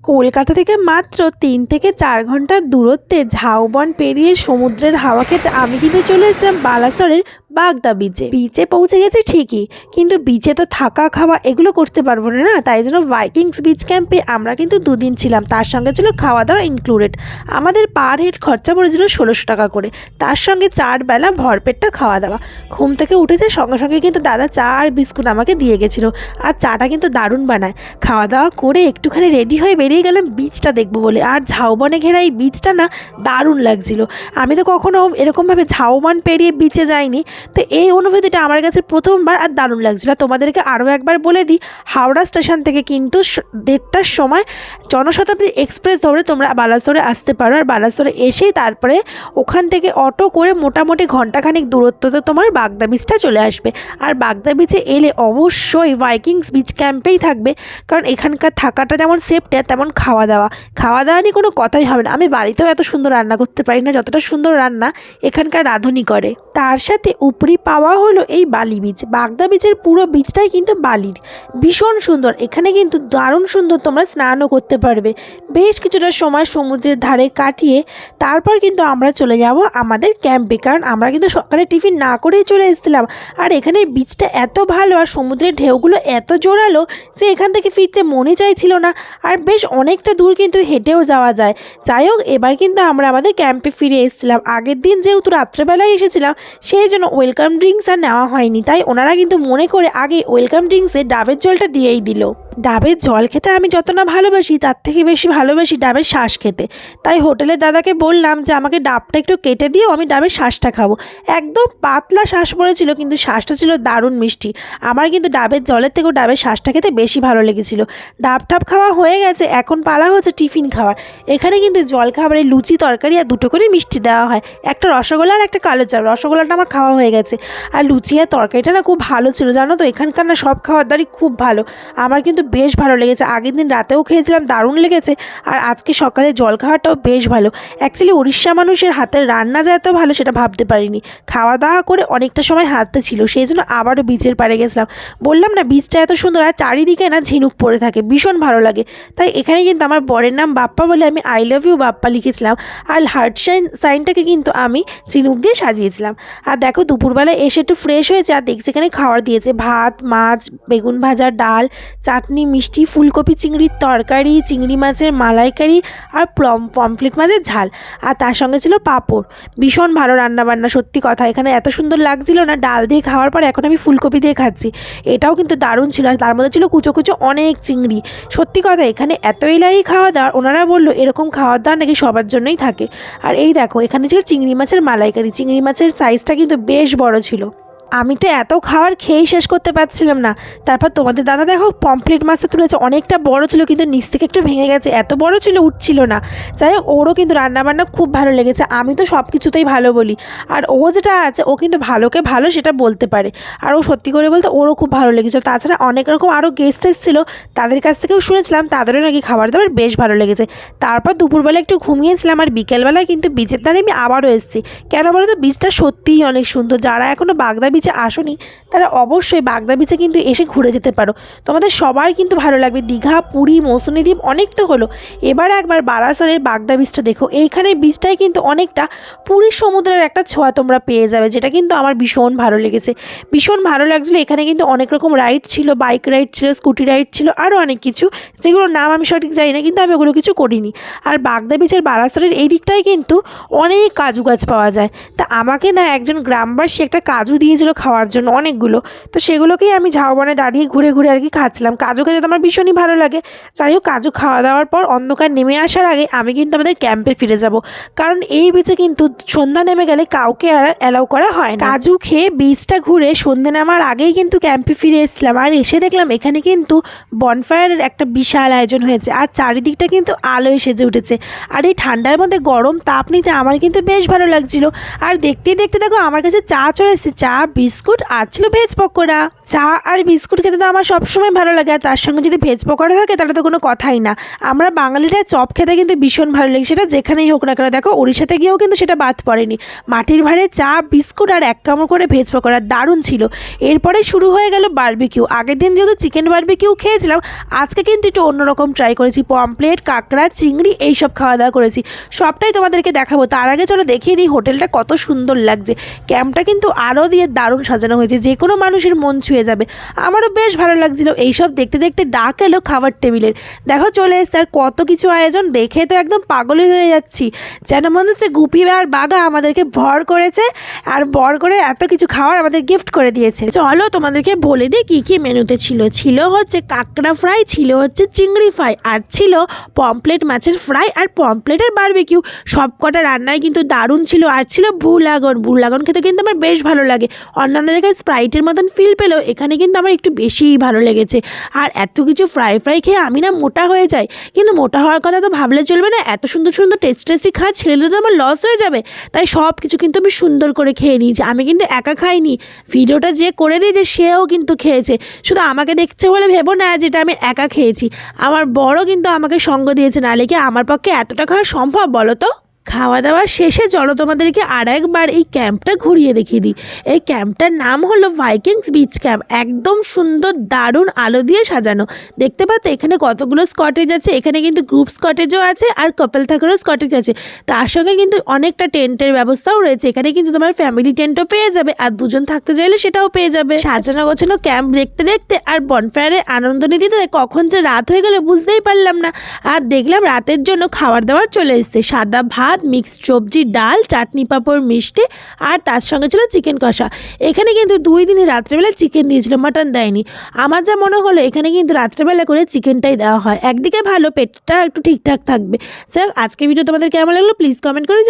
কলকাতা থেকে মাত্র ৩ থেকে ৪ ঘন্টার দূরত্বে ঝাউবন পেরিয়ে সমুদ্রের হাওয়া খেতে আমি কিন্তু চলে এসেছিলাম বালাসরের বাগদা বিচে। বিচে পৌঁছে গেছি ঠিকই, কিন্তু বিচে তো থাকা খাওয়া এগুলো করতে পারবো না, তাই জন্য ভাইকিংস বিচ ক্যাম্পে আমরা কিন্তু 2 দিন ছিলাম। তার সঙ্গে ছিল খাওয়া দাওয়া ইনক্লুডেড। আমাদের পার হেড খরচা পড়েছিল ১৬০০ টাকা করে, তার সঙ্গে 4 বেলা ভরপেটটা খাওয়া দাওয়া। ঘুম থেকে উঠেছে সঙ্গে সঙ্গে কিন্তু দাদা চা আর বিস্কুট আমাকে দিয়ে গেছিলো, আর চাটা কিন্তু দারুণ বানায়। খাওয়া দাওয়া করে একটুখানি রেডি হয়ে বেরিয়ে গেলাম বিচটা দেখবো বলে। আর ঝাউবনে ঘেরা এই বিচটা না দারুণ লাগছিল। আমি তো কখনো এরকমভাবে ঝাউবন পেরিয়ে বিচে যাইনি, তো এই অনুভূতিটা আমার কাছে প্রথমবার, আর দারুণ লাগছিল। তোমাদেরকে আরও একবার বলে দিই, হাওড়া স্টেশন থেকে কিন্তু 1:30টার সময় জনশতাব্দী এক্সপ্রেস ধরে তোমরা বালাসোরে আসতে পারো, আর বালাসোরে এসেই তারপরে ওখান থেকে অটো করে মোটামুটি ঘন্টাখানিক দূরত্বতে তোমার বাগদা বিচটা চলে আসবে। আর বাগদা বিচে এলে অবশ্যই ভাইকিংস বিচ ক্যাম্পেই থাকবে, কারণ এখানকার থাকাটা যেমন সেফটি তেমন খাওয়া দাওয়া নিয়ে কোনো কথাই হবে না। আমি বাড়িতেও এত সুন্দর রান্না করতে পারি না যতটা সুন্দর রান্না এখানকার রাঁধুনি করে। তার সাথে উপরি পাওয়া হলো এই বালি বিচ। বাগদা বিচের পুরো বিচটাই কিন্তু বালির, ভীষণ সুন্দর। এখানে কিন্তু দারুণ সুন্দর তোমরা স্নানও করতে পারবে। বেশ কিছুটা সময় সমুদ্রের ধারে কাটিয়ে তারপর কিন্তু আমরা চলে যাব আমাদের ক্যাম্পে, কারণ আমরা কিন্তু সকালে টিফিন না করেই চলে এসেছিলাম। আর এখানে বিচটা এত ভালো আর সমুদ্রের ঢেউগুলো এত জোরালো যে এখান থেকে ফিরতে মনে চাইছিল না। আর বেশ অনেকটা দূর কিন্তু হেঁটেও যাওয়া যায়। যাই হোক, এবার কিন্তু আমরা আমাদের ক্যাম্পে ফিরে এসেছিলাম। আগের দিন যেহেতু রাত্রেবেলায় এসেছিলাম, সেই জন্য ওয়েলকাম ড্রিঙ্কস আর নেওয়া হয়নি, তাই ওনারা কিন্তু মনে করে আগে ওয়েলকাম ড্রিঙ্কসে ডাবের জলটা দিয়েই দিল। ডাবের জল খেতে আমি যত না ভালোবাসি, তার থেকে বেশি ভালোবাসি ডাবের শ্বাস খেতে। তাই হোটেলের দাদাকে বললাম যে আমাকে ডাবটা একটু কেটে দিও, আমি ডাবের শ্বাসটা খাবো। একদম পাতলা শ্বাস পড়েছিল, কিন্তু শ্বাসটা ছিল দারুণ মিষ্টি। আমার কিন্তু ডাবের জলের থেকেও ডাবের শ্বাসটা খেতে বেশি ভালো লেগেছিল। ডাব টাব খাওয়া হয়ে গেছে, এখন পালা হচ্ছে টিফিন খাওয়ার। এখানে কিন্তু জল খাবারে লুচি তরকারি আর 2টো করে মিষ্টি দেওয়া হয়, একটা রসগোল্লা আর একটা কালো চা। রসগোল্লাটা আমার খাওয়া হয়ে গেছে, আর লুচি আর তরকারিটা না খুব ভালো ছিল। জানো তো, এখানকার না সব খাওয়ার দারই খুব ভালো, আমার কিন্তু বেশ ভালো লেগেছে। আগের দিন রাতেও খেয়েছিলাম, দারুণ লেগেছে। আর আজকে সকালে জল খাওয়াটাও বেশ ভালো। অ্যাকচুয়ালি উড়িষ্যা মানুষের হাতের রান্না যে এত ভালো সেটা ভাবতে পারিনি। খাওয়া দাওয়া করে অনেকটা সময় হাঁটতে ছিল, সেই জন্য আবারও বিচের পাড়ে গেছিলাম। বললাম না, বিচটা এত সুন্দর, আর চারিদিকে না ঝিনুক পড়ে থাকে, ভীষণ ভালো লাগে। তাই এখানে কিন্তু আমার বরের নাম বাপ্পা বলে আমি আই লাভ ইউ বাপ্পা লিখেছিলাম, আর হার্ট সাইনটাকে কিন্তু আমি ঝিনুক দিয়ে সাজিয়েছিলাম। আর দেখো, দুপুরবেলায় এসে একটু ফ্রেশ হয়েছে, আর দেখছি এখানে খাবার দিয়েছে ভাত, মাছ, বেগুন ভাজা, ডাল, চাটনি, মিষ্টি, ফুলকপি চিংড়ির তরকারি, চিংড়ি মাছের মালাইকারি, আর পমফ্লেট মাছের ঝাল, আর তার সঙ্গে ছিল পাঁপড়। ভীষণ ভালো রান্নাবান্না, সত্যি কথা। এখানে এত সুন্দর লাগছিল না ডাল দিয়ে খাওয়ার পর, এখন আমি ফুলকপি দিয়ে খাচ্ছি, এটাও কিন্তু দারুণ ছিল। আর তার মধ্যে ছিল কুচো কুচো অনেক চিংড়ি। সত্যি কথা, এখানে এত এলাহি খাওয়া দাওয়ার, ওনারা বললো এরকম খাওয়া দাওয়া নাকি সবার জন্যই থাকে। আর এই দেখো, এখানে ছিল চিংড়ি মাছের মালাইকারি। চিংড়ি মাছের সাইজটা কিন্তু বেশ বড় ছিল। আমি তো এত খাবার খেয়েই শেষ করতে পারছিলাম না। তারপর তোমাদের দাদা দেখো পমফ্লেট মাছটা তুলেছে, অনেকটা বড় ছিল, কিন্তু নিচ থেকে একটু ভেঙে গেছে, এত বড় ছিল উঠছিল না। যাই হোক, ওরও কিন্তু রান্নাবান্না খুব ভালো লেগেছে। আমি তো সব কিছুতেই ভালো বলি, আর ও যেটা আছে ও কিন্তু ভালোকে ভালো সেটা বলতে পারে। আর ও সত্যি করে বলতে ওরও খুব ভালো লেগেছে। তাছাড়া অনেক রকম আরও গেস্ট এসেছিলো, তাদের কাছ থেকেও শুনেছিলাম তাদেরও নাকি খাবার দাবার বেশ ভালো লেগেছে। তারপর দুপুরবেলা একটু ঘুমিয়েছিলাম, আর বিকেলবেলায় কিন্তু বিচের ধারে আমি আবারও এসেছি। কেন বলো তো, বিচটা সত্যিই অনেক সুন্দর। যারা এখনও বাগদা বিচে আসোনি, তারা অবশ্যই বাগদা বিচে কিন্তু এসে ঘুরে যেতে পারো। তোমাদের সবার কিন্তু ভালো লাগবে। দীঘা, পুরী, মৌসুমী দ্বীপ অনেক তো হলো, এবার একবার বালাসরের বাগদা বিচটা দেখো। এইখানে বিচটাই কিন্তু অনেকটা পুরীর সমুদ্রের একটা ছোঁয়া তোমরা পেয়ে যাবে, যেটা কিন্তু আমার ভীষণ ভালো লেগেছে। ভীষণ ভালো লাগছিলো। এখানে কিন্তু অনেক রকম রাইড ছিল, বাইক রাইড ছিল, স্কুটি রাইড ছিল, আরও অনেক কিছু, যেগুলোর নাম আমি সঠিক জানি না, কিন্তু আমি ওগুলো কিছু করিনি। আর বাগদা বিচের বালাসরের এই দিকটায় কিন্তু অনেক কাজু গাছ পাওয়া যায়। তা আমাকে না একজন গ্রামবাসী একটা কাজু দিয়েছিল খাওয়ার জন্য অনেকগুলো, তো সেগুলোকেই আমি ঝাউবনে দাঁড়িয়ে ঘুরে ঘুরে আর কি খাচ্ছিলাম। কাজু খেতে তো আমার ভীষণই ভালো লাগে। যাই হোক, কাজু খাওয়া দাওয়ার পর অন্ধকার নেমে আসার আগে আমি কিন্তু আমাদের ক্যাম্পে ফিরে যাব, কারণ এই বিচে কিন্তু সন্ধ্যা নেমে গেলে কাউকে আর অ্যালাউ করা হয় না। কাজু খেয়ে বিচটা ঘুরে সন্ধ্যে নামার আগেই কিন্তু ক্যাম্পে ফিরে এসেছিলাম, আর এসে দেখলাম এখানে কিন্তু বনফায়ারের একটা বিশাল আয়োজন হয়েছে, আর চারিদিকটা কিন্তু আলোয় সেজে উঠেছে। আর এই ঠান্ডার মধ্যে গরম তাপ নিতে আমার কিন্তু বেশ ভালো লাগছিল। আর দেখতে দেখতে দেখো আমার কাছে চা চলে এসেছে। চা বিস্কুট আর ছিল ভেজ পকোড়া। চা আর বিস্কুট খেতে তো আমার সবসময় ভালো লাগে, আর তার সঙ্গে যদি ভেজ পকোড়া থাকে তাহলে তো কোনো কথাই না। আমরা বাঙালিরা চপ খেতে কিন্তু ভীষণ ভালো লাগে, সেটা যেখানেই হোক না কেন। দেখো উড়িষ্যাতে গিয়েও কিন্তু সেটা বাদ পড়েনি। মাটির ভাঁড়ে চা, বিস্কুট আর এক কামড় করে ভেজ পকোড়া, দারুণ ছিল। এরপরে শুরু হয়ে গেল বারবিকিউ। আগের দিন যেহেতু চিকেন বারবিকিউ খেয়েছিলাম, আজকে কিন্তু একটু অন্যরকম ট্রাই করেছি। পমপ্লেট, কাঁকড়া, চিংড়ি এইসব খাওয়া দাওয়া করেছি। সবটাই তোমাদেরকে দেখাবো। তার আগে চলো দেখিয়ে দিই হোটেলটা কত সুন্দর লাগছে। ক্যাম্পটা কিন্তু আলো দিয়ে দারুণ সাজানো হয়েছে, যে কোনো মানুষের মন ছুঁয়ে যাবে। আমারও বেশ ভালো লাগছিল। এইসব দেখতে দেখতে ডাক এলো খাবার টেবিলের। দেখো চলে এসছে, আর কত কিছু আয়োজন, দেখে তো একদম পাগলই হয়ে যাচ্ছি। যেন মনে হচ্ছে গুপি আর বাঘা আমাদেরকে ভর করেছে, আর ভর করে এত কিছু খাবার আমাদের গিফট করে দিয়েছে। চলো তোমাদেরকে বলে দিই কী কী মেনুতে ছিল। ছিল হচ্ছে কাঁকড়া ফ্রাই, ছিল হচ্ছে চিংড়ি ফ্রাই, আর ছিল পমপ্লেট মাছের ফ্রাই আর পমপ্লেটের বারবিকিউ। সব কটা রান্নাই কিন্তু দারুণ ছিল। আর ছিল বুলাগন খেতে কিন্তু আমার বেশ ভালো লাগে। অন্যান্য জায়গায় স্প্রাইটের মতন ফিল পেলেও এখানে কিন্তু আমার একটু বেশিই ভালো লেগেছে। আর এত কিছু ফ্রাই খেয়ে আমি না মোটা হয়ে যাই, কিন্তু মোটা হওয়ার কথা তো ভাবলে চলবে না। এত সুন্দর সুন্দর টেস্টি খাওয়া ছেলে তো আমার লস হয়ে যাবে। তাই সব কিছু কিন্তু আমি সুন্দর করে খেয়ে নিয়েছি। আমি কিন্তু একা খাইনি, ভিডিওটা যে করে দিয়েছে সেও কিন্তু খেয়েছে। শুধু আমাকে দেখছে বলে ভেবো না যেটা আমি একা খেয়েছি। আমার বড় কিন্তু আমাকে সঙ্গ দিয়েছে, নাহলে কি আমার পক্ষে এতটা খাওয়া সম্ভব বলো তো? খাওয়া দাওয়া শেষে চলো তোমাদেরকে আর একবার এই ক্যাম্পটা ঘুরিয়ে দেখিয়ে দিই। এই ক্যাম্পটার নাম হলো ভাইকিংস বিচ ক্যাম্প। একদম সুন্দর দারুণ আলো দিয়ে সাজানো। দেখতে পাচ্ছ এখানে কতগুলো স্কটেজ আছে। এখানে কিন্তু গ্রুপ স্কটেজও আছে আর কাপল থাকারও স্কটেজ আছে। তার সঙ্গে কিন্তু অনেকটা টেন্টের ব্যবস্থাও রয়েছে। এখানে কিন্তু তোমার ফ্যামিলি টেন্টও পেয়ে যাবে, আর দুজন থাকতে চাইলে সেটাও পেয়ে যাবে। সাজানো গোছানো ক্যাম্প দেখতে দেখতে আর বনফায়ারে আনন্দ নিতে কখন যে রাত হয়ে গেল বুঝতেই পারলাম না। আর দেখলাম রাতের জন্য খাবার দাবার চলে এসছে। সাদা ভাত, মিক্সড সবজি, ডাল, চাটনি, পাঁপড়, মিষ্টি, আর তার সঙ্গে ছিল চিকেন কষা। এখানে কিন্তু 2 দিনই রাত্রেবেলা চিকেন দিয়েছিল, মাটন দেয়নি। আমার যা মনে হলো এখানে কিন্তু রাত্রেবেলা করে চিকেনটাই দেওয়া হয়। একদিকে ভালো, পেটটা একটু ঠিকঠাক থাকবে। যাই হোক, আজকে ভিডিও তোমাদের কেমন লাগলো প্লিজ কমেন্ট করে